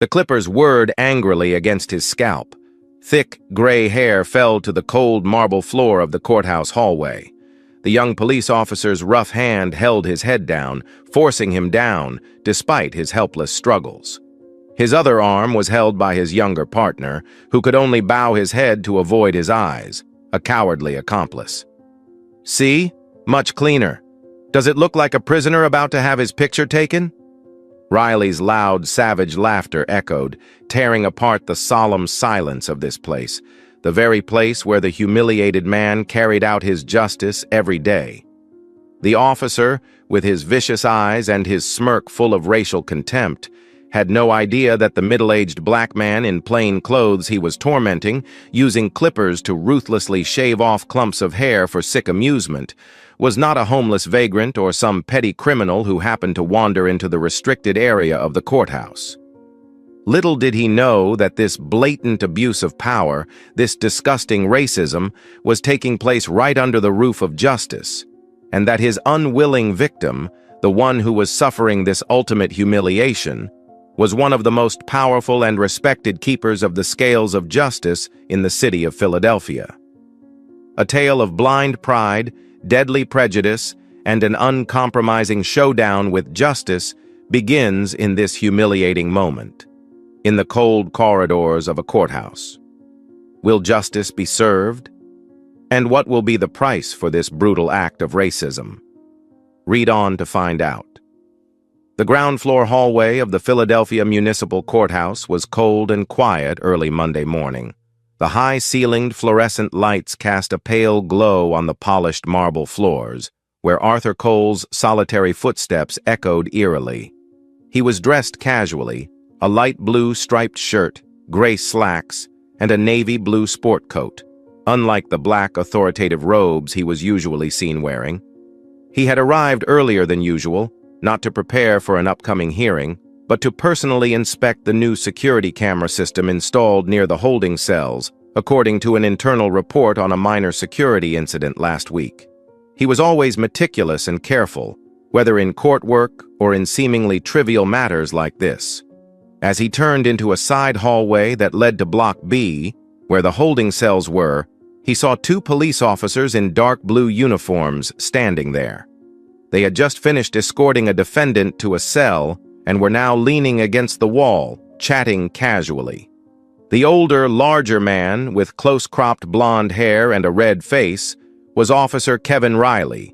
The clippers whirred angrily against his scalp. Thick, gray hair fell to the cold marble floor of the courthouse hallway. The young police officer's rough hand held his head down, forcing him down, despite his helpless struggles. His other arm was held by his younger partner, who could only bow his head to avoid his eyes, a cowardly accomplice. "See? Much cleaner. Does it look like a prisoner about to have his picture taken?" Riley's loud, savage laughter echoed, tearing apart the solemn silence of this place, the very place where the humiliated man carried out his justice every day. The officer, with his vicious eyes and his smirk full of racial contempt, had no idea that the middle-aged black man in plain clothes he was tormenting, using clippers to ruthlessly shave off clumps of hair for sick amusement, was not a homeless vagrant or some petty criminal who happened to wander into the restricted area of the courthouse. Little did he know that this blatant abuse of power, this disgusting racism, was taking place right under the roof of justice, and that his unwilling victim, the one who was suffering this ultimate humiliation, was one of the most powerful and respected keepers of the scales of justice in the city of Philadelphia. A tale of blind pride, deadly prejudice, and an uncompromising showdown with justice begins in this humiliating moment, in the cold corridors of a courthouse. Will justice be served? And what will be the price for this brutal act of racism? Read on to find out. The ground floor hallway of the Philadelphia Municipal Courthouse was cold and quiet early Monday morning. The high-ceilinged fluorescent lights cast a pale glow on the polished marble floors, where Arthur Cole's solitary footsteps echoed eerily. He was dressed casually, a light blue striped shirt, gray slacks, and a navy blue sport coat, unlike the black authoritative robes he was usually seen wearing. He had arrived earlier than usual, not to prepare for an upcoming hearing, but to personally inspect the new security camera system installed near the holding cells, according to an internal report on a minor security incident last week. He was always meticulous and careful, whether in court work or in seemingly trivial matters like this. As he turned into a side hallway that led to Block B, where the holding cells were, he saw two police officers in dark blue uniforms standing there. They had just finished escorting a defendant to a cell and were now leaning against the wall, chatting casually. The older, larger man, with close-cropped blonde hair and a red face, was Officer Kevin Riley.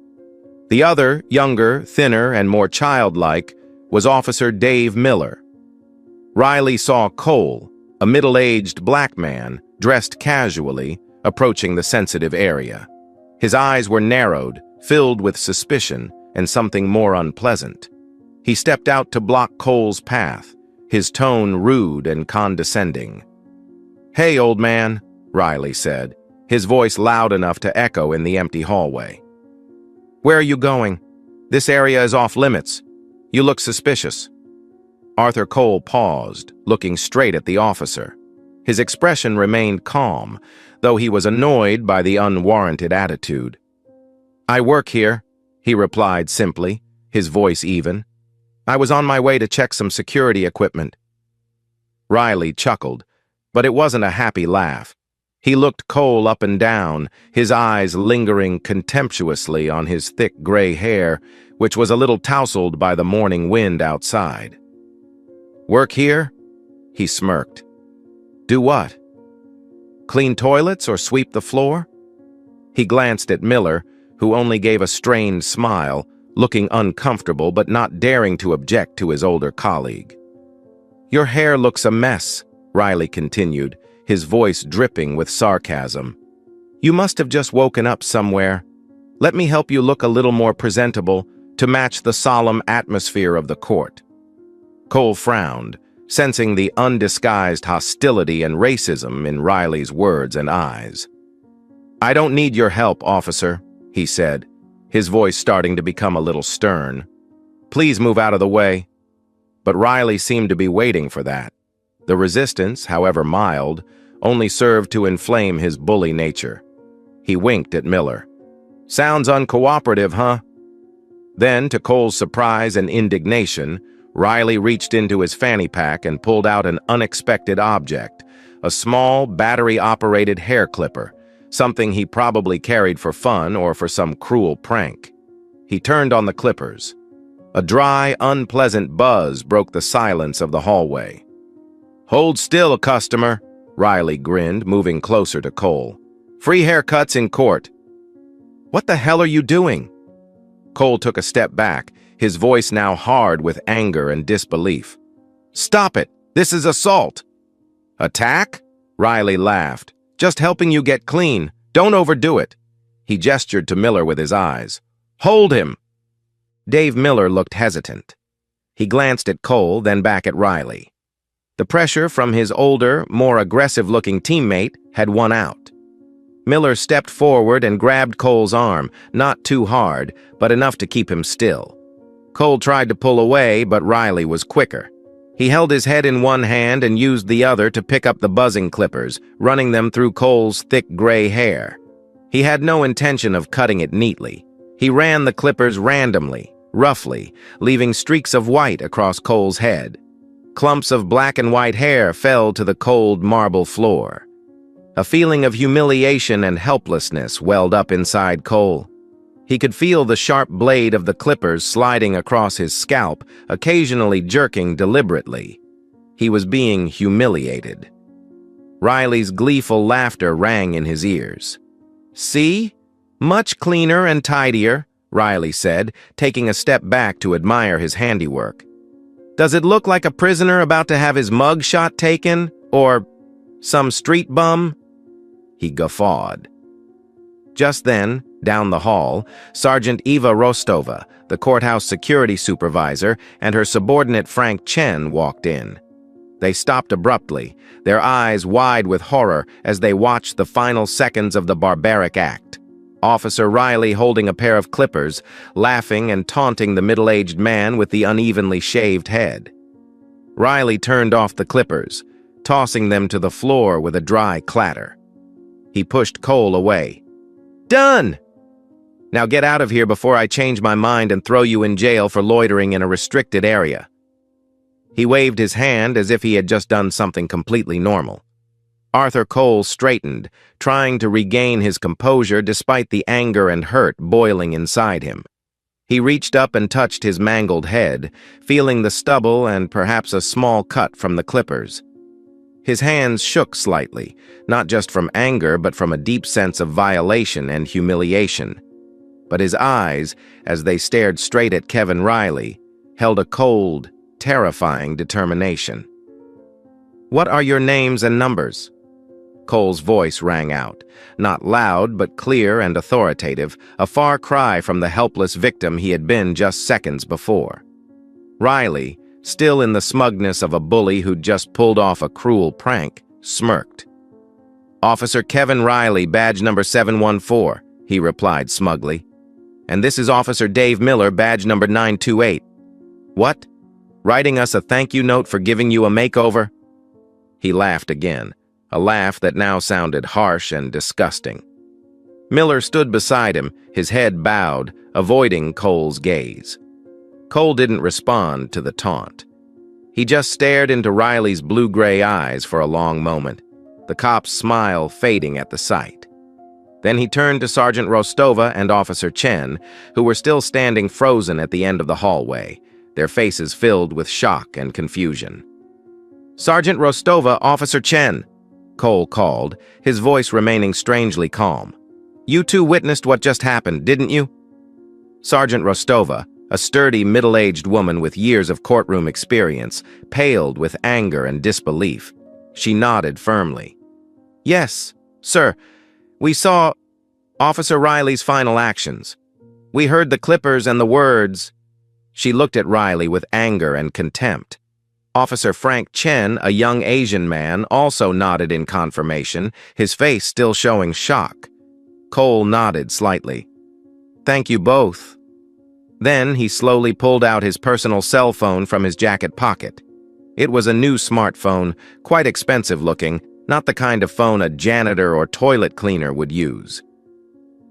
The other, younger, thinner, and more childlike, was Officer Dave Miller. Riley saw Cole, a middle-aged black man, dressed casually, approaching the sensitive area. His eyes were narrowed, filled with suspicion, and something more unpleasant. He stepped out to block Cole's path, his tone rude and condescending. "Hey, old man," Riley said, his voice loud enough to echo in the empty hallway. "Where are you going? This area is off limits. You look suspicious." Arthur Cole paused, looking straight at the officer. His expression remained calm, though he was annoyed by the unwarranted attitude. "I work here," he replied simply, his voice even. "I was on my way to check some security equipment." Riley chuckled, but it wasn't a happy laugh. He looked Cole up and down, his eyes lingering contemptuously on his thick gray hair, which was a little tousled by the morning wind outside. "Work here?" He smirked. "Do what? Clean toilets or sweep the floor?" He glanced at Miller, who only gave a strained smile, looking uncomfortable but not daring to object to his older colleague. "Your hair looks a mess," Riley continued, his voice dripping with sarcasm. "You must have just woken up somewhere. Let me help you look a little more presentable to match the solemn atmosphere of the court." Cole frowned, sensing the undisguised hostility and racism in Riley's words and eyes. "I don't need your help, officer," he said, his voice starting to become a little stern. "Please move out of the way." But Riley seemed to be waiting for that. The resistance, however mild, only served to inflame his bully nature. He winked at Miller. "Sounds uncooperative, huh?" Then, to Cole's surprise and indignation, Riley reached into his fanny pack and pulled out an unexpected object, a small, battery-operated hair clipper, something he probably carried for fun or for some cruel prank. He turned on the clippers. A dry, unpleasant buzz broke the silence of the hallway. "Hold still, customer," Riley grinned, moving closer to Cole. "Free haircuts in court." "What the hell are you doing?" Cole took a step back, his voice now hard with anger and disbelief. "Stop it! This is assault!" "Attack?" Riley laughed. "Just helping you get clean. Don't overdo it." He gestured to Miller with his eyes. "Hold him!" Dave Miller looked hesitant. He glanced at Cole, then back at Riley. The pressure from his older, more aggressive-looking teammate had won out. Miller stepped forward and grabbed Cole's arm, not too hard, but enough to keep him still. Cole tried to pull away, but Riley was quicker. He held his head in one hand and used the other to pick up the buzzing clippers, running them through Cole's thick gray hair. He had no intention of cutting it neatly. He ran the clippers randomly, roughly, leaving streaks of white across Cole's head. Clumps of black and white hair fell to the cold marble floor. A feeling of humiliation and helplessness welled up inside Cole. He could feel the sharp blade of the clippers sliding across his scalp, occasionally jerking deliberately. He was being humiliated. Riley's gleeful laughter rang in his ears. "See? Much cleaner and tidier," Riley said, taking a step back to admire his handiwork. "Does it look like a prisoner about to have his mug shot taken? Or some street bum?" He guffawed. Just then, down the hall, Sergeant Eva Rostova, the courthouse security supervisor, and her subordinate Frank Chen walked in. They stopped abruptly, their eyes wide with horror as they watched the final seconds of the barbaric act. Officer Riley holding a pair of clippers, laughing and taunting the middle-aged man with the unevenly shaved head. Riley turned off the clippers, tossing them to the floor with a dry clatter. He pushed Cole away. "Done! Now get out of here before I change my mind and throw you in jail for loitering in a restricted area." He waved his hand as if he had just done something completely normal. Arthur Cole straightened, trying to regain his composure despite the anger and hurt boiling inside him. He reached up and touched his mangled head, feeling the stubble and perhaps a small cut from the clippers. His hands shook slightly, not just from anger but from a deep sense of violation and humiliation. But his eyes, as they stared straight at Kevin Riley, held a cold, terrifying determination. "What are your names and numbers?" Cole's voice rang out, not loud but clear and authoritative, a far cry from the helpless victim he had been just seconds before. Riley, still in the smugness of a bully who'd just pulled off a cruel prank, smirked. "Officer Kevin Riley, badge number 714, he replied smugly. "And this is Officer Dave Miller, badge number 928. "What? Writing us a thank you note for giving you a makeover?" He laughed again, a laugh that now sounded harsh and disgusting. Miller stood beside him, his head bowed, avoiding Cole's gaze. Cole didn't respond to the taunt. He just stared into Riley's blue-gray eyes for a long moment, the cop's smile fading at the sight. Then he turned to Sergeant Rostova and Officer Chen, who were still standing frozen at the end of the hallway, their faces filled with shock and confusion. "Sergeant Rostova, Officer Chen," Cole called, his voice remaining strangely calm. "You two witnessed what just happened, didn't you?" Sergeant Rostova, a sturdy, middle-aged woman with years of courtroom experience, paled with anger and disbelief. She nodded firmly. "Yes, sir. We saw Officer Riley's final actions. We heard the clippers and the words." She looked at Riley with anger and contempt. Officer Frank Chen, a young Asian man, also nodded in confirmation, his face still showing shock. Cole nodded slightly. "Thank you both." Then he slowly pulled out his personal cell phone from his jacket pocket. It was a new smartphone, quite expensive looking, not the kind of phone a janitor or toilet cleaner would use.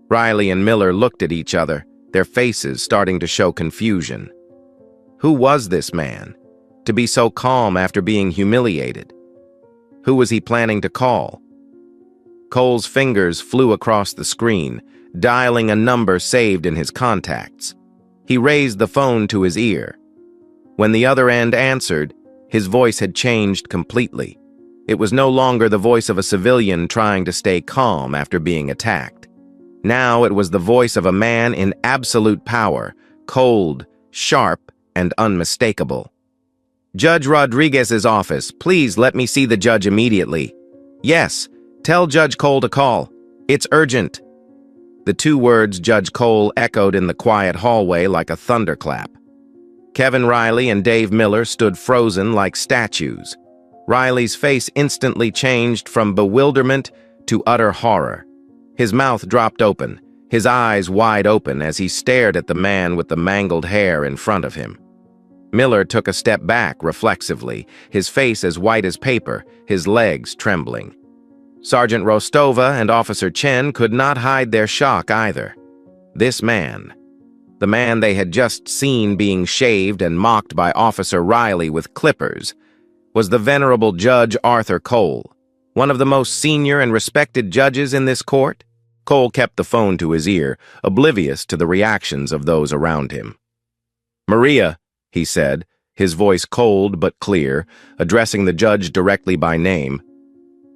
Riley and Miller looked at each other, their faces starting to show confusion. Who was this man? to be so calm after being humiliated. Who was he planning to call? Cole's fingers flew across the screen, dialing a number saved in his contacts. He raised the phone to his ear. When the other end answered, his voice had changed completely. It was no longer the voice of a civilian trying to stay calm after being attacked. Now it was the voice of a man in absolute power, cold, sharp, and unmistakable. "Judge Rodriguez's office. Please let me see the judge immediately." "Yes, tell Judge Cole to call. It's urgent." The two words Judge Cole echoed in the quiet hallway like a thunderclap. Kevin Riley and Dave Miller stood frozen like statues. Riley's face instantly changed from bewilderment to utter horror. His mouth dropped open, his eyes wide open as he stared at the man with the mangled hair in front of him. Miller took a step back reflexively, his face as white as paper, his legs trembling. Sergeant Rostova and Officer Chen could not hide their shock either. This man, the man they had just seen being shaved and mocked by Officer Riley with clippers, was the venerable Judge Arthur Cole, one of the most senior and respected judges in this court. Cole kept the phone to his ear, oblivious to the reactions of those around him. "Maria," he said, his voice cold but clear, addressing the judge directly by name.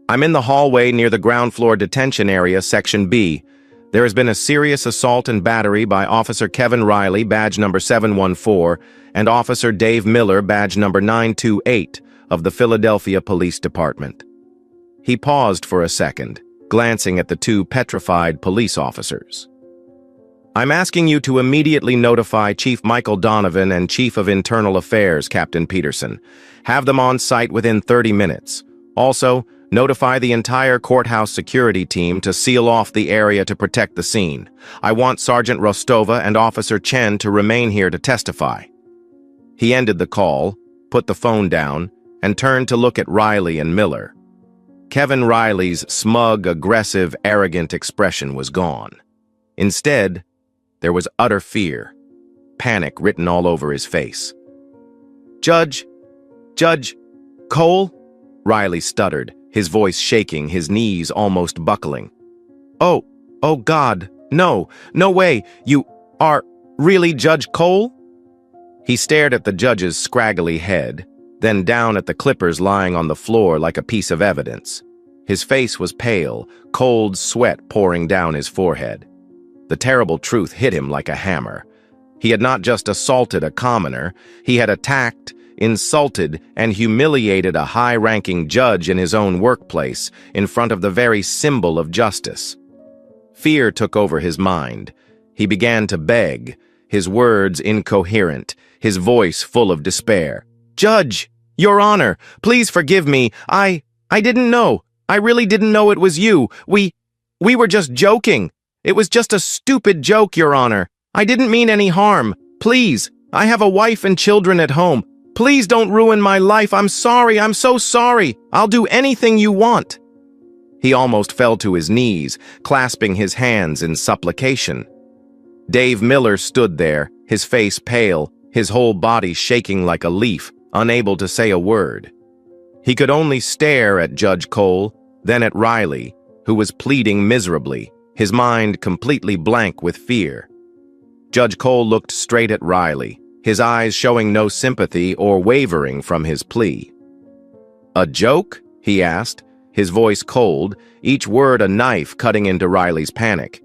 "I'm in the hallway near the ground floor detention area, Section B. There has been a serious assault and battery by Officer Kevin Riley, badge number 714, and Officer Dave Miller, badge number 928, of the Philadelphia Police Department." He paused for a second, glancing at the two petrified police officers. "I'm asking you to immediately notify Chief Michael Donovan and Chief of Internal Affairs, Captain Peterson. Have them on site within 30 minutes. Also, notify the entire courthouse security team to seal off the area to protect the scene. I want Sergeant Rostova and Officer Chen to remain here to testify." He ended the call, put the phone down, and turned to look at Riley and Miller. Kevin Riley's smug, aggressive, arrogant expression was gone. Instead, there was utter fear, panic written all over his face. Judge Cole?" Riley stuttered, his voice shaking, his knees almost buckling. Oh God, no way, you are really Judge Cole?" He stared at the judge's scraggly head, then down at the clippers lying on the floor like a piece of evidence. His face was pale, cold sweat pouring down his forehead. The terrible truth hit him like a hammer. He had not just assaulted a commoner, he had attacked, insulted, and humiliated a high-ranking judge in his own workplace in front of the very symbol of justice. Fear took over his mind. He began to beg, his words incoherent, his voice full of despair. "Judge, Your Honor, please forgive me. I didn't know. I really didn't know it was you. We were just joking. It was just a stupid joke, Your Honor. I didn't mean any harm. Please, I have a wife and children at home. Please don't ruin my life. I'm sorry. I'm so sorry. I'll do anything you want." He almost fell to his knees, clasping his hands in supplication. Dave Miller stood there, his face pale, his whole body shaking like a leaf, unable to say a word. He could only stare at Judge Cole, then at Riley, who was pleading miserably, his mind completely blank with fear. Judge Cole looked straight at Riley, his eyes showing no sympathy or wavering from his plea. "A joke?" he asked, his voice cold, each word a knife cutting into Riley's panic.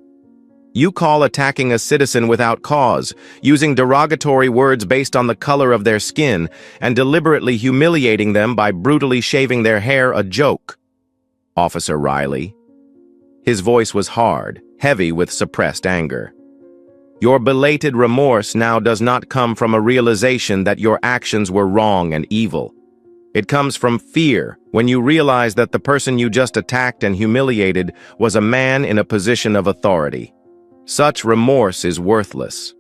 "You call attacking a citizen without cause, using derogatory words based on the color of their skin, and deliberately humiliating them by brutally shaving their hair a joke, Officer Riley." His voice was hard, heavy with suppressed anger. "Your belated remorse now does not come from a realization that your actions were wrong and evil. It comes from fear when you realize that the person you just attacked and humiliated was a man in a position of authority. Such remorse is worthless."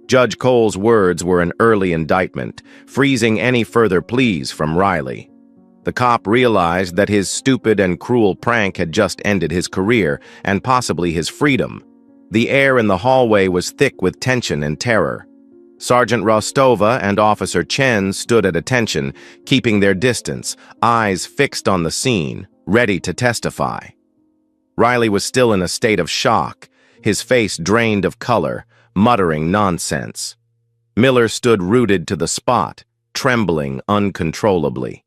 Judge Cole's words were an early indictment, freezing any further pleas from Riley. The cop realized that his stupid and cruel prank had just ended his career, and possibly his freedom. The air in the hallway was thick with tension and terror. Sergeant Rostova and Officer Chen stood at attention, keeping their distance, eyes fixed on the scene, ready to testify. Riley was still in a state of shock, his face drained of color, muttering nonsense. Miller stood rooted to the spot, trembling uncontrollably.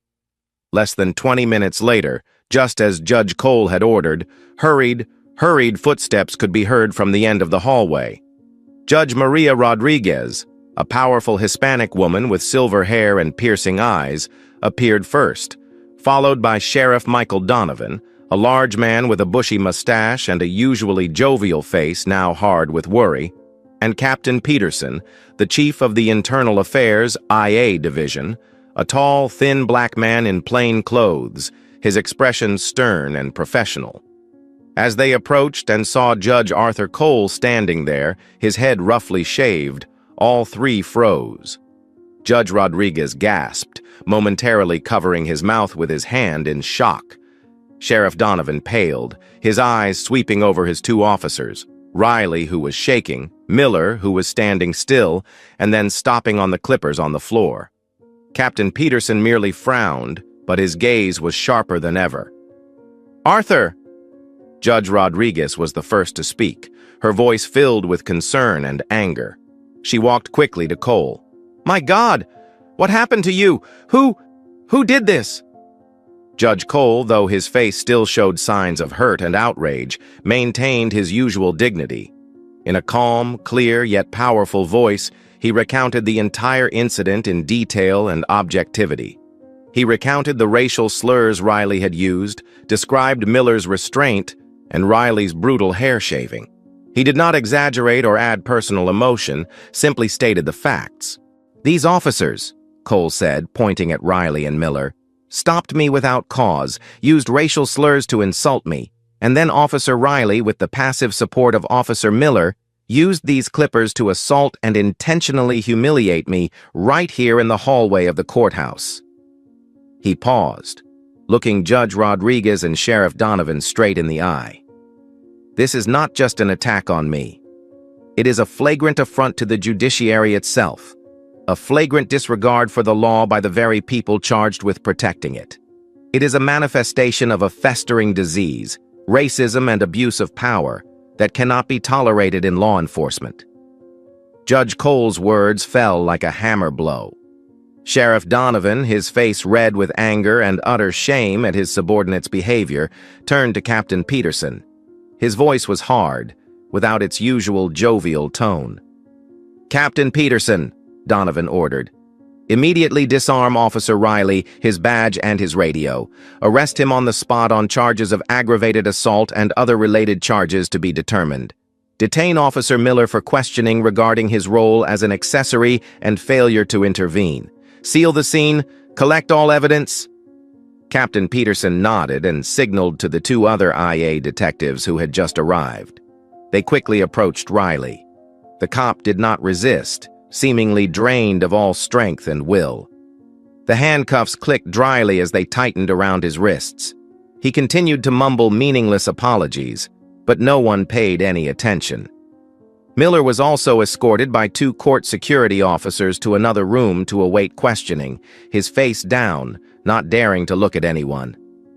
Less than 20 minutes later, just as Judge Cole had ordered, hurried footsteps could be heard from the end of the hallway. Judge Maria Rodriguez, a powerful Hispanic woman with silver hair and piercing eyes, appeared first, followed by Sheriff Michael Donovan, a large man with a bushy mustache and a usually jovial face now hard with worry, and Captain Peterson, the chief of the Internal Affairs IA Division, a tall, thin black man in plain clothes, his expression stern and professional. As they approached and saw Judge Arthur Cole standing there, his head roughly shaved, all three froze. Judge Rodriguez gasped, momentarily covering his mouth with his hand in shock. Sheriff Donovan paled, his eyes sweeping over his two officers, Riley, who was shaking, Miller, who was standing still, and then stopping on the clippers on the floor. Captain Peterson merely frowned, but his gaze was sharper than ever. "Arthur!" Judge Rodriguez was the first to speak, her voice filled with concern and anger. She walked quickly to Cole. "My God! What happened to you? Who did this?" Judge Cole, though his face still showed signs of hurt and outrage, maintained his usual dignity. In a calm, clear, yet powerful voice, he recounted the entire incident in detail and objectivity. He recounted the racial slurs Riley had used, described Miller's restraint, and Riley's brutal hair shaving. He did not exaggerate or add personal emotion, simply stated the facts. "These officers," Cole said, pointing at Riley and Miller, "stopped me without cause, used racial slurs to insult me, and then Officer Riley, with the passive support of Officer Miller, used these clippers to assault and intentionally humiliate me right here in the hallway of the courthouse." He paused, looking Judge Rodriguez and Sheriff Donovan straight in the eye. "This is not just an attack on me. It is a flagrant affront to the judiciary itself, a flagrant disregard for the law by the very people charged with protecting it. It is a manifestation of a festering disease, racism and abuse of power, that cannot be tolerated in law enforcement." Judge Cole's words fell like a hammer blow. Sheriff Donovan, his face red with anger and utter shame at his subordinate's behavior, turned to Captain Peterson. His voice was hard, without its usual jovial tone. "Captain Peterson," Donovan ordered, "immediately disarm Officer Riley, his badge and his radio. Arrest him on the spot on charges of aggravated assault and other related charges to be determined. Detain Officer Miller for questioning regarding his role as an accessory and failure to intervene. Seal the scene, collect all evidence." Captain Peterson nodded and signaled to the two other IA detectives who had just arrived. They quickly approached Riley. The cop did not resist, seemingly drained of all strength and will. The handcuffs clicked dryly as they tightened around his wrists. He continued to mumble meaningless apologies, but no one paid any attention. Miller was also escorted by two court security officers to another room to await questioning, his face down, not daring to look at anyone.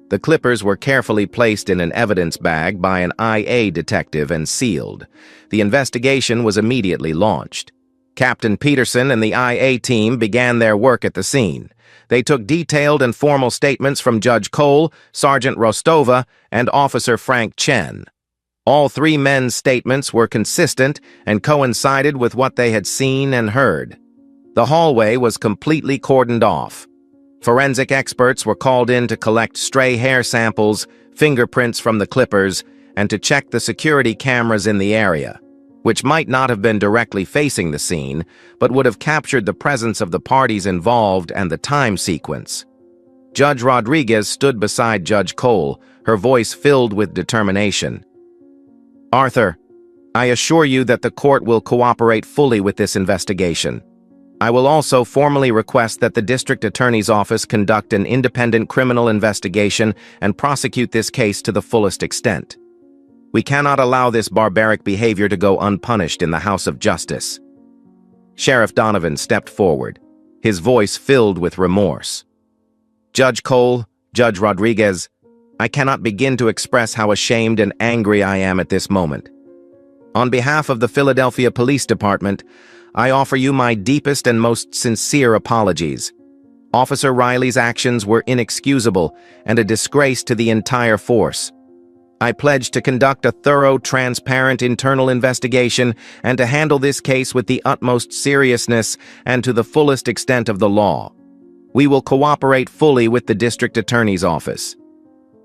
The clippers were carefully placed in an evidence bag by an IA detective and sealed. The investigation was immediately launched. Captain Peterson and the IA team began their work at the scene. They took detailed and formal statements from Judge Cole, Sergeant Rostova, and Officer Frank Chen. All three men's statements were consistent and coincided with what they had seen and heard. The hallway was completely cordoned off. Forensic experts were called in to collect stray hair samples, fingerprints from the clippers, and to check the security cameras in the area, which might not have been directly facing the scene, but would have captured the presence of the parties involved and the time sequence. Judge Rodriguez stood beside Judge Cole, her voice filled with determination. "Arthur, I assure you that the court will cooperate fully with this investigation. I will also formally request that the District Attorney's Office conduct an independent criminal investigation and prosecute this case to the fullest extent. We cannot allow this barbaric behavior to go unpunished in the House of Justice." Sheriff Donovan stepped forward, his voice filled with remorse. "Judge Cole, Judge Rodriguez, I cannot begin to express how ashamed and angry I am at this moment. On behalf of the Philadelphia Police Department, I offer you my deepest and most sincere apologies. Officer Riley's actions were inexcusable and a disgrace to the entire force. I pledge to conduct a thorough, transparent internal investigation and to handle this case with the utmost seriousness and to the fullest extent of the law. We will cooperate fully with the district attorney's office."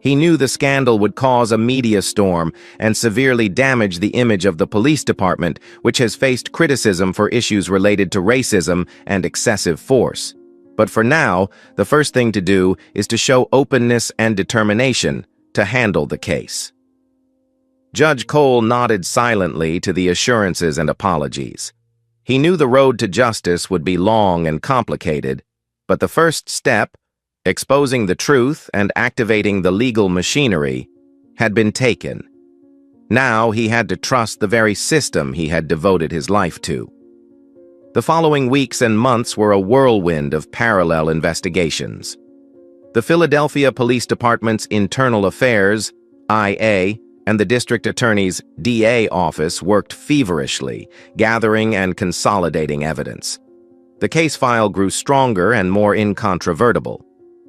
He knew the scandal would cause a media storm and severely damage the image of the police department, which has faced criticism for issues related to racism and excessive force. But for now, the first thing to do is to show openness and determination to handle the case. Judge Cole nodded silently to the assurances and apologies. He knew the road to justice would be long and complicated, but the first step, exposing the truth and activating the legal machinery, had been taken. Now he had to trust the very system he had devoted his life to. The following weeks and months were a whirlwind of parallel investigations. The Philadelphia Police Department's Internal Affairs, IA, and the District Attorney's DA office worked feverishly, gathering and consolidating evidence. The case file grew stronger and more incontrovertible.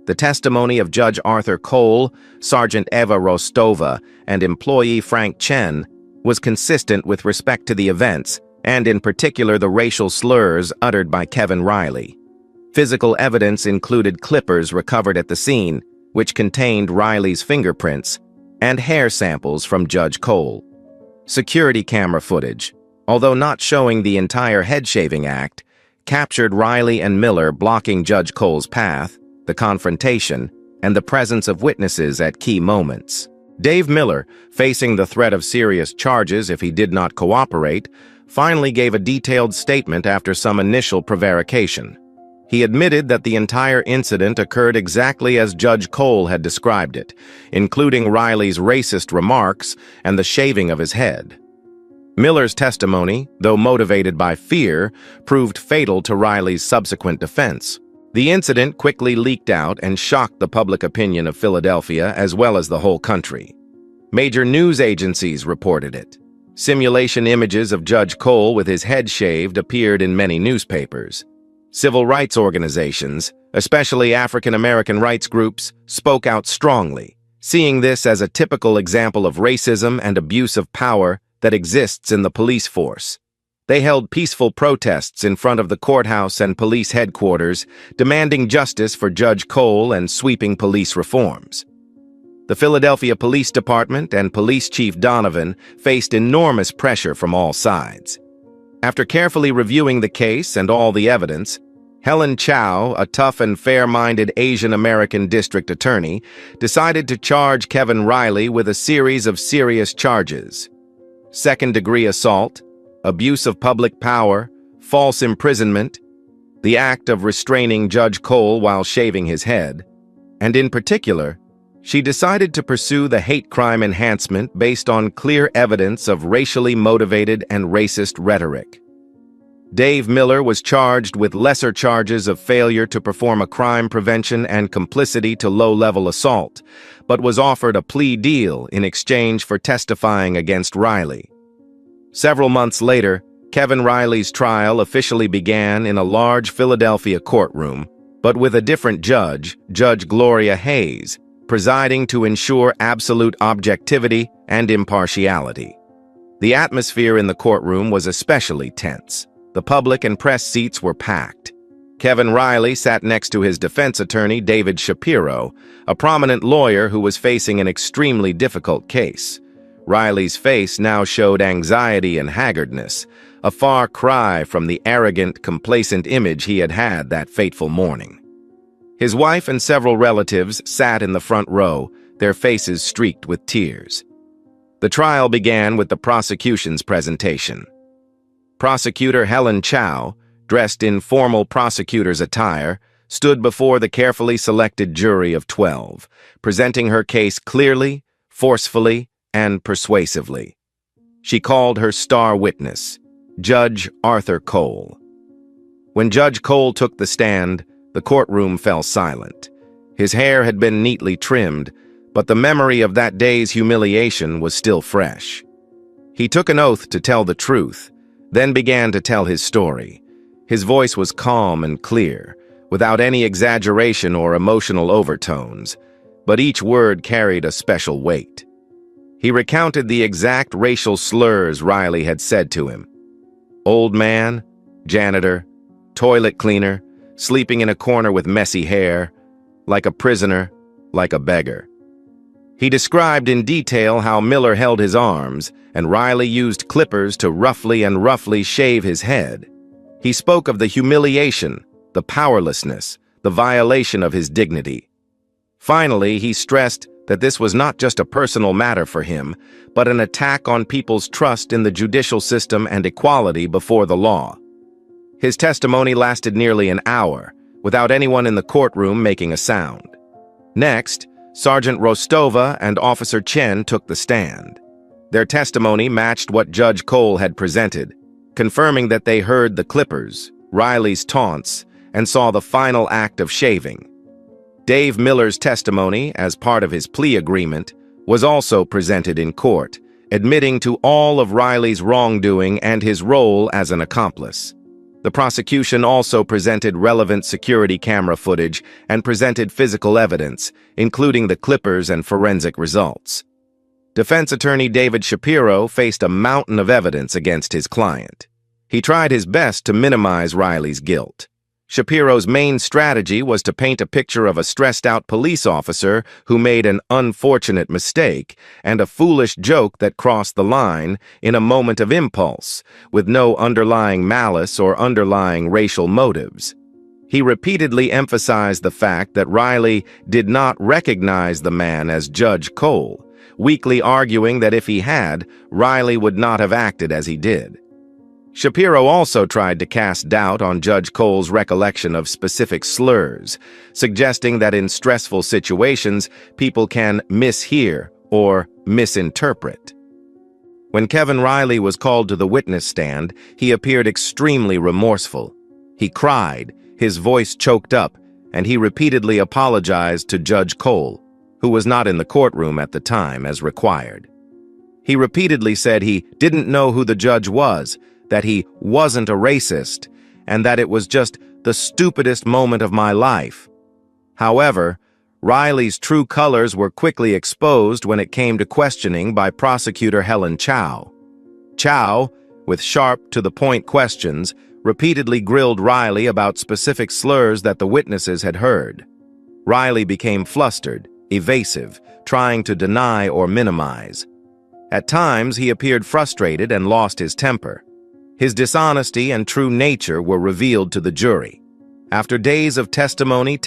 The testimony of Judge Arthur Cole, Sergeant Eva Rostova, and employee Frank Chen was consistent with respect to the events, and in particular the racial slurs uttered by Kevin Riley. Physical evidence included clippers recovered at the scene, which contained Riley's fingerprints, and hair samples from Judge Cole. Security camera footage, although not showing the entire head-shaving act, captured Riley and Miller blocking Judge Cole's path, the confrontation, and the presence of witnesses at key moments. Dave Miller, facing the threat of serious charges if he did not cooperate, finally gave a detailed statement after some initial prevarication. He admitted that the entire incident occurred exactly as Judge Cole had described it, including Riley's racist remarks and the shaving of his head. Miller's testimony, though motivated by fear, proved fatal to Riley's subsequent defense. The incident quickly leaked out and shocked the public opinion of Philadelphia as well as the whole country. Major news agencies reported it. Simulation images of Judge Cole with his head shaved appeared in many newspapers. Civil rights organizations, especially African American rights groups, spoke out strongly, seeing this as a typical example of racism and abuse of power that exists in the police force. They held peaceful protests in front of the courthouse and police headquarters, demanding justice for Judge Cole and sweeping police reforms. The Philadelphia Police Department and Police Chief Donovan faced enormous pressure from all sides. After carefully reviewing the case and all the evidence, Helen Chow, a tough and fair-minded Asian American district attorney, decided to charge Kevin Riley with a series of serious charges: second-degree assault, abuse of public power, false imprisonment, the act of restraining Judge Cole while shaving his head, and in particular, she decided to pursue the hate crime enhancement based on clear evidence of racially motivated and racist rhetoric. Dave Miller was charged with lesser charges of failure to perform a crime prevention and complicity to low-level assault, but was offered a plea deal in exchange for testifying against Riley. Several months later, Kevin Riley's trial officially began in a large Philadelphia courtroom, but with a different judge, Judge Gloria Hayes, presiding to ensure absolute objectivity and impartiality. The atmosphere in the courtroom was especially tense. The public and press seats were packed. Kevin Riley sat next to his defense attorney, David Shapiro, a prominent lawyer who was facing an extremely difficult case. Riley's face now showed anxiety and haggardness, a far cry from the arrogant, complacent image he had had that fateful morning. His wife and several relatives sat in the front row, their faces streaked with tears. The trial began with the prosecution's presentation. Prosecutor Helen Chow, dressed in formal prosecutor's attire, stood before the carefully selected jury of 12, presenting her case clearly, forcefully, and persuasively. She called her star witness, Judge Arthur Cole. When Judge Cole took the stand, the courtroom fell silent. His hair had been neatly trimmed, but the memory of that day's humiliation was still fresh. He took an oath to tell the truth, then began to tell his story. His voice was calm and clear, without any exaggeration or emotional overtones, but each word carried a special weight. He recounted the exact racial slurs Riley had said to him. Old man, janitor, toilet cleaner, sleeping in a corner with messy hair, like a prisoner, like a beggar. He described in detail how Miller held his arms, and Riley used clippers to roughly shave his head. He spoke of the humiliation, the powerlessness, the violation of his dignity. Finally, he stressed that this was not just a personal matter for him, but an attack on people's trust in the judicial system and equality before the law. His testimony lasted nearly an hour, without anyone in the courtroom making a sound. Next, Sergeant Rostova and Officer Chen took the stand. Their testimony matched what Judge Cole had presented, confirming that they heard the clippers, Riley's taunts, and saw the final act of shaving. Dave Miller's testimony, as part of his plea agreement, was also presented in court, admitting to all of Riley's wrongdoing and his role as an accomplice. The prosecution also presented relevant security camera footage and presented physical evidence, including the clippers and forensic results. Defense attorney David Shapiro faced a mountain of evidence against his client. He tried his best to minimize Riley's guilt. Shapiro's main strategy was to paint a picture of a stressed-out police officer who made an unfortunate mistake and a foolish joke that crossed the line in a moment of impulse, with no underlying malice or underlying racial motives. He repeatedly emphasized the fact that Riley did not recognize the man as Judge Cole, weakly arguing that if he had, Riley would not have acted as he did. Shapiro also tried to cast doubt on Judge Cole's recollection of specific slurs, suggesting that in stressful situations, people can mishear or misinterpret. When Kevin Riley was called to the witness stand, he appeared extremely remorseful. He cried, his voice choked up, and he repeatedly apologized to Judge Cole, who was not in the courtroom at the time as required. He repeatedly said he didn't know who the judge was, that he wasn't a racist, and that it was just the stupidest moment of my life. However, Riley's true colors were quickly exposed when it came to questioning by prosecutor Helen Chow. Chow, with sharp, to-the-point questions, repeatedly grilled Riley about specific slurs that the witnesses had heard. Riley became flustered, evasive, trying to deny or minimize. At times, he appeared frustrated and lost his temper. His dishonesty and true nature were revealed to the jury. After days of testimony,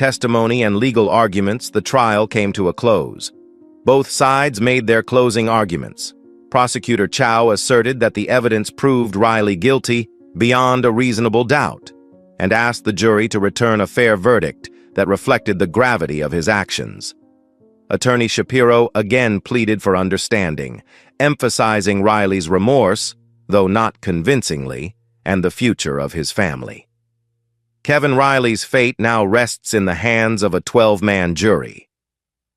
and legal arguments, the trial came to a close. Both sides made their closing arguments. Prosecutor Chow asserted that the evidence proved Riley guilty beyond a reasonable doubt, and asked the jury to return a fair verdict that reflected the gravity of his actions. Attorney Shapiro again pleaded for understanding, emphasizing Riley's remorse, though not convincingly, and the future of his family. Kevin Riley's fate now rests in the hands of a 12-man jury.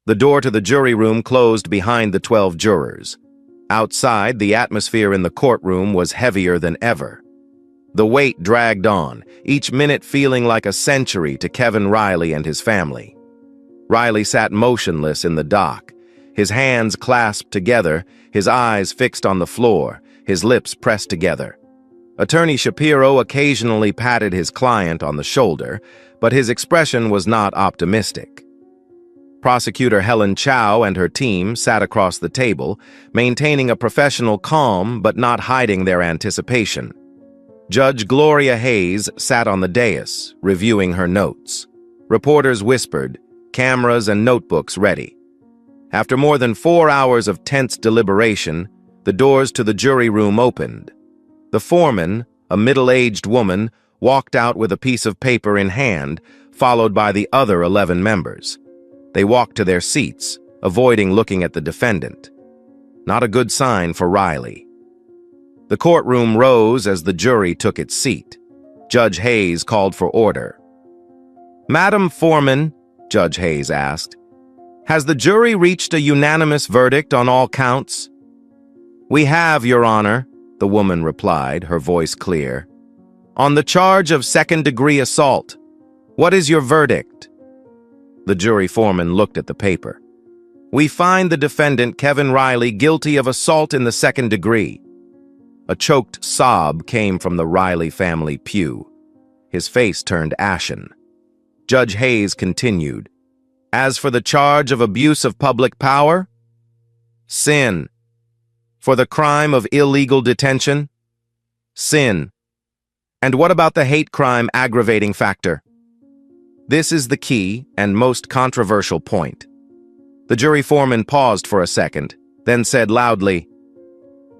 The door to the jury room closed behind the 12 jurors. Outside, the atmosphere in the courtroom was heavier than ever. The wait dragged on, each minute feeling like a century to Kevin Riley and his family. Riley sat motionless in the dock, his hands clasped together, his eyes fixed on the floor, his lips pressed together. Attorney Shapiro occasionally patted his client on the shoulder, but his expression was not optimistic. Prosecutor Helen Chow and her team sat across the table, maintaining a professional calm but not hiding their anticipation. Judge Gloria Hayes sat on the dais, reviewing her notes. Reporters whispered, cameras and notebooks ready. After more than 4 hours of tense deliberation, the doors to the jury room opened. The foreman, a middle-aged woman, walked out with a piece of paper in hand, followed by the other 11 members. They walked to their seats, avoiding looking at the defendant. Not a good sign for Riley. The courtroom rose as the jury took its seat. Judge Hayes called for order. "Madam Foreman," Judge Hayes asked, "has the jury reached a unanimous verdict on all counts?" "We have, Your Honor," the woman replied, her voice clear. "On the charge of second-degree assault, what is your verdict?" The jury foreman looked at the paper. "We find the defendant, Kevin Riley, guilty of assault in the second degree." A choked sob came from the Riley family pew. His face turned ashen. Judge Hayes continued, "As for the charge of abuse of public power, sin. For the crime of illegal detention, sin. And what about the hate crime aggravating factor?" This is the key and most controversial point. The jury foreman paused for a second, then said loudly,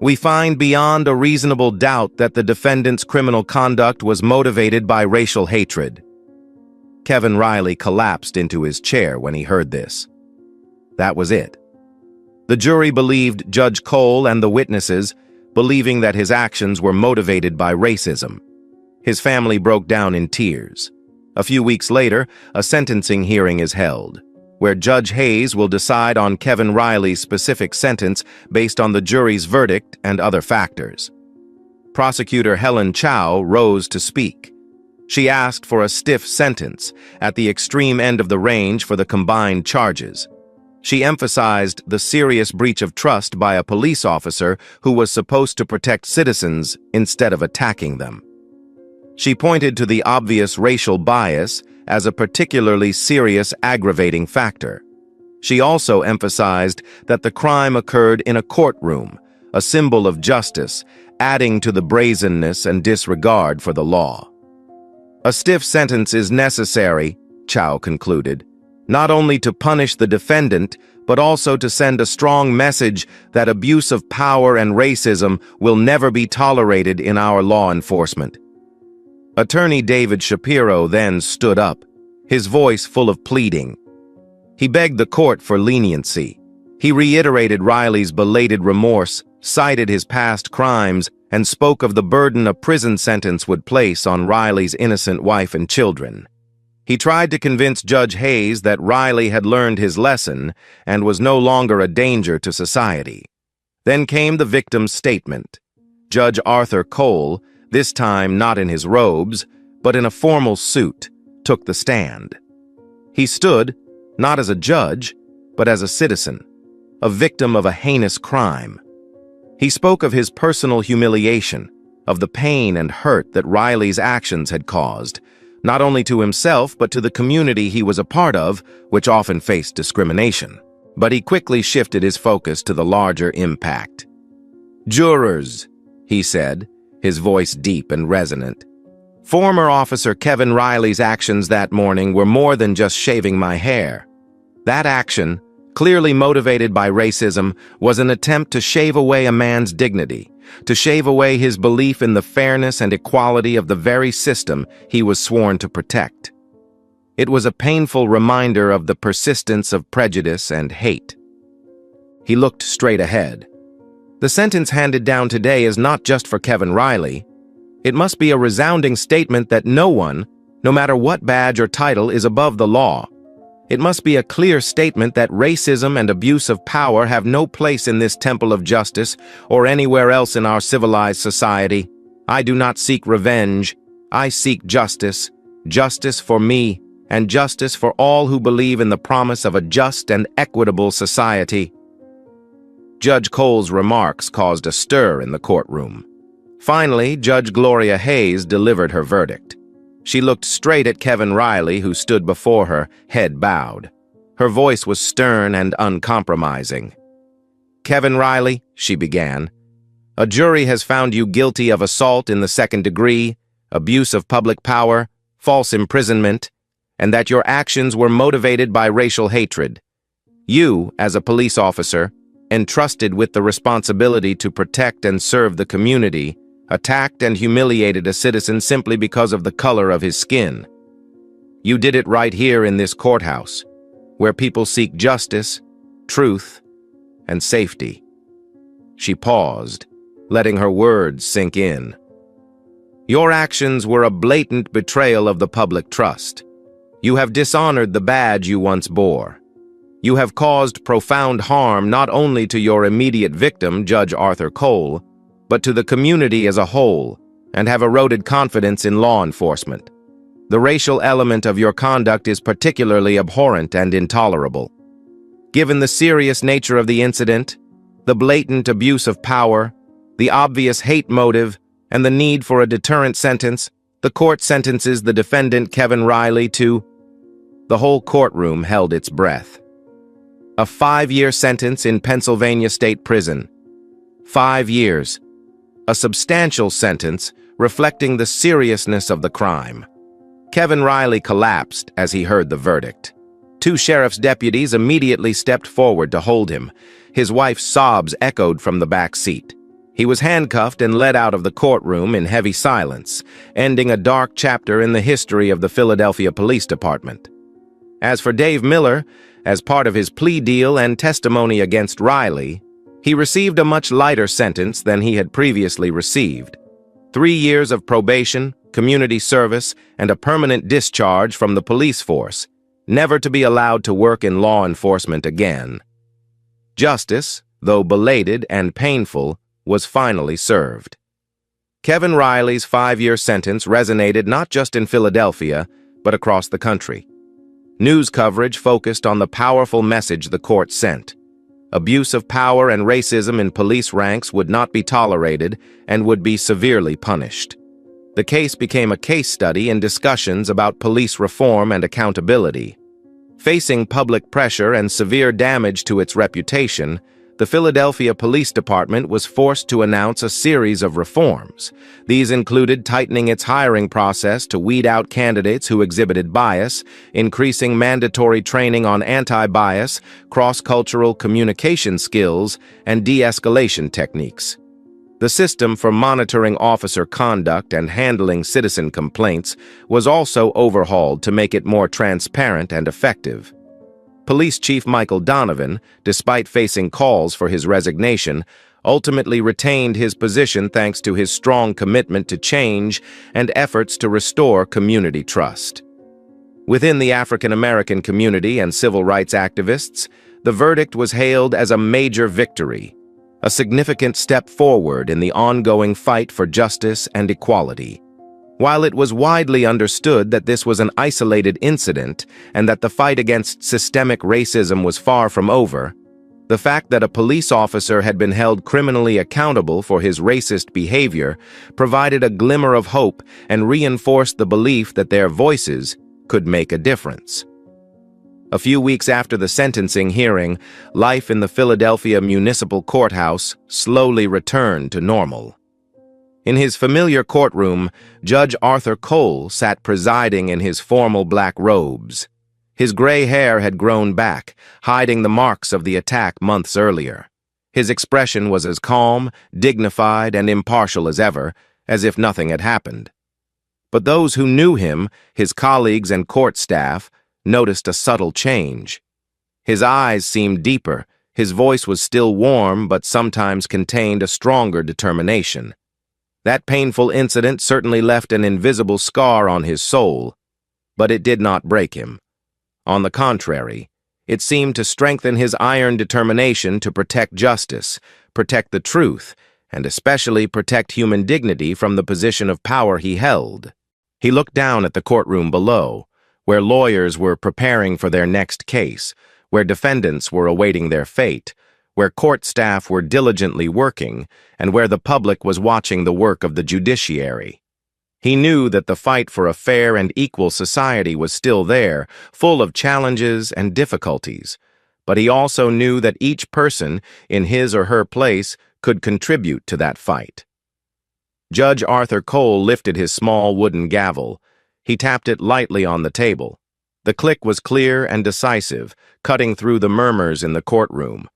"We find beyond a reasonable doubt that the defendant's criminal conduct was motivated by racial hatred." Kevin Riley collapsed into his chair when he heard this. That was it. The jury believed Judge Cole and the witnesses, believing that his actions were motivated by racism. His family broke down in tears. A few weeks later, a sentencing hearing is held, where Judge Hayes will decide on Kevin Riley's specific sentence based on the jury's verdict and other factors. Prosecutor Helen Chow rose to speak. She asked for a stiff sentence, at the extreme end of the range for the combined charges. She emphasized the serious breach of trust by a police officer who was supposed to protect citizens instead of attacking them. She pointed to the obvious racial bias as a particularly serious aggravating factor. She also emphasized that the crime occurred in a courtroom, a symbol of justice, adding to the brazenness and disregard for the law. "A stiff sentence is necessary," Chow concluded, "not only to punish the defendant, but also to send a strong message that abuse of power and racism will never be tolerated in our law enforcement." Attorney David Shapiro then stood up, his voice full of pleading. He begged the court for leniency. He reiterated Riley's belated remorse, cited his past crimes, and spoke of the burden a prison sentence would place on Riley's innocent wife and children. He tried to convince Judge Hayes that Riley had learned his lesson and was no longer a danger to society. Then came the victim's statement. Judge Arthur Cole, this time not in his robes, but in a formal suit, took the stand. He stood, not as a judge, but as a citizen, a victim of a heinous crime. He spoke of his personal humiliation, of the pain and hurt that Riley's actions had caused, not only to himself but to the community he was a part of, which often faced discrimination. But he quickly shifted his focus to the larger impact. "Jurors," he said, his voice deep and resonant. "Former Officer Kevin Riley's actions that morning were more than just shaving my hair. That action, clearly motivated by racism, was an attempt to shave away a man's dignity, to shave away his belief in the fairness and equality of the very system he was sworn to protect. It was a painful reminder of the persistence of prejudice and hate." He looked straight ahead. The sentence handed down today is not just for Kevin Riley. It must be a resounding statement that no one, no matter what badge or title, is above the law. It must be a clear statement that racism and abuse of power have no place in this temple of justice or anywhere else in our civilized society. I do not seek revenge. I seek justice. Justice for me, and justice for all who believe in the promise of a just and equitable society. Judge Cole's remarks caused a stir in the courtroom. Finally, Judge Gloria Hayes delivered her verdict. She looked straight at Kevin Riley, who stood before her, head bowed. Her voice was stern and uncompromising. "Kevin Riley," she began, "a jury has found you guilty of assault in the second degree, abuse of public power, false imprisonment, and that your actions were motivated by racial hatred. You, as a police officer, entrusted with the responsibility to protect and serve the community, attacked and humiliated a citizen simply because of the color of his skin. You did it right here in this courthouse, where people seek justice, truth, and safety." She paused, letting her words sink in. Your actions were a blatant betrayal of the public trust. You have dishonored the badge you once bore. You have caused profound harm not only to your immediate victim, Judge Arthur Cole, but to the community as a whole, and have eroded confidence in law enforcement. The racial element of your conduct is particularly abhorrent and intolerable. Given the serious nature of the incident, the blatant abuse of power, the obvious hate motive, and the need for a deterrent sentence, the court sentences the defendant Kevin Riley to... The whole courtroom held its breath. A 5-year sentence in Pennsylvania State Prison. 5 years. A substantial sentence reflecting the seriousness of the crime. Kevin Riley collapsed as he heard the verdict. 2 sheriff's deputies immediately stepped forward to hold him. His wife's sobs echoed from the back seat. He was handcuffed and led out of the courtroom in heavy silence, ending a dark chapter in the history of the Philadelphia Police Department. As for Dave Miller, as part of his plea deal and testimony against Riley, he received a much lighter sentence than he had previously received. 3 years of probation, community service, and a permanent discharge from the police force, never to be allowed to work in law enforcement again. Justice, though belated and painful, was finally served. Kevin Riley's 5-year sentence resonated not just in Philadelphia, but across the country. News coverage focused on the powerful message the court sent. Abuse of power and racism in police ranks would not be tolerated and would be severely punished. The case became a case study in discussions about police reform and accountability. Facing public pressure and severe damage to its reputation, the Philadelphia Police Department was forced to announce a series of reforms. These included tightening its hiring process to weed out candidates who exhibited bias, increasing mandatory training on anti-bias, cross-cultural communication skills, and de-escalation techniques. The system for monitoring officer conduct and handling citizen complaints was also overhauled to make it more transparent and effective. Police Chief Michael Donovan, despite facing calls for his resignation, ultimately retained his position thanks to his strong commitment to change and efforts to restore community trust. Within the African American community and civil rights activists, the verdict was hailed as a major victory, a significant step forward in the ongoing fight for justice and equality. While it was widely understood that this was an isolated incident and that the fight against systemic racism was far from over, the fact that a police officer had been held criminally accountable for his racist behavior provided a glimmer of hope and reinforced the belief that their voices could make a difference. A few weeks after the sentencing hearing, life in the Philadelphia Municipal Courthouse slowly returned to normal. In his familiar courtroom, Judge Arthur Cole sat presiding in his formal black robes. His gray hair had grown back, hiding the marks of the attack months earlier. His expression was as calm, dignified, and impartial as ever, as if nothing had happened. But those who knew him, his colleagues and court staff, noticed a subtle change. His eyes seemed deeper, his voice was still warm but sometimes contained a stronger determination. That painful incident certainly left an invisible scar on his soul, but it did not break him. On the contrary, it seemed to strengthen his iron determination to protect justice, protect the truth, and especially protect human dignity from the position of power he held. He looked down at the courtroom below, where lawyers were preparing for their next case, where defendants were awaiting their fate, where court staff were diligently working, and where the public was watching the work of the judiciary. He knew that the fight for a fair and equal society was still there, full of challenges and difficulties, but he also knew that each person, in his or her place, could contribute to that fight. Judge Arthur Cole lifted his small wooden gavel. He tapped it lightly on the table. The click was clear and decisive, cutting through the murmurs in the courtroom.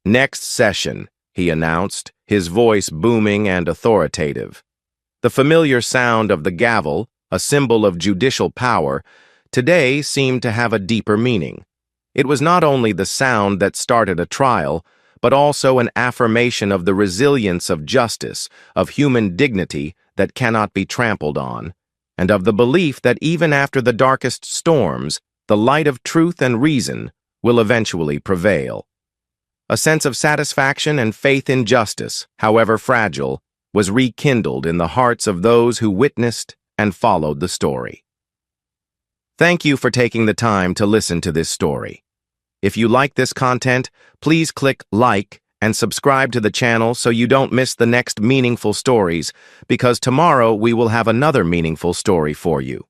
"Next session," he announced, his voice booming and authoritative. The familiar sound of the gavel, a symbol of judicial power, today seemed to have a deeper meaning. It was not only the sound that started a trial, but also an affirmation of the resilience of justice, of human dignity, that cannot be trampled on, and of the belief that even after the darkest storms, the light of truth and reason will eventually prevail. A sense of satisfaction and faith in justice, however fragile, was rekindled in the hearts of those who witnessed and followed the story. Thank you for taking the time to listen to this story. If you like this content, please click like and subscribe to the channel so you don't miss the next meaningful stories, because tomorrow we will have another meaningful story for you.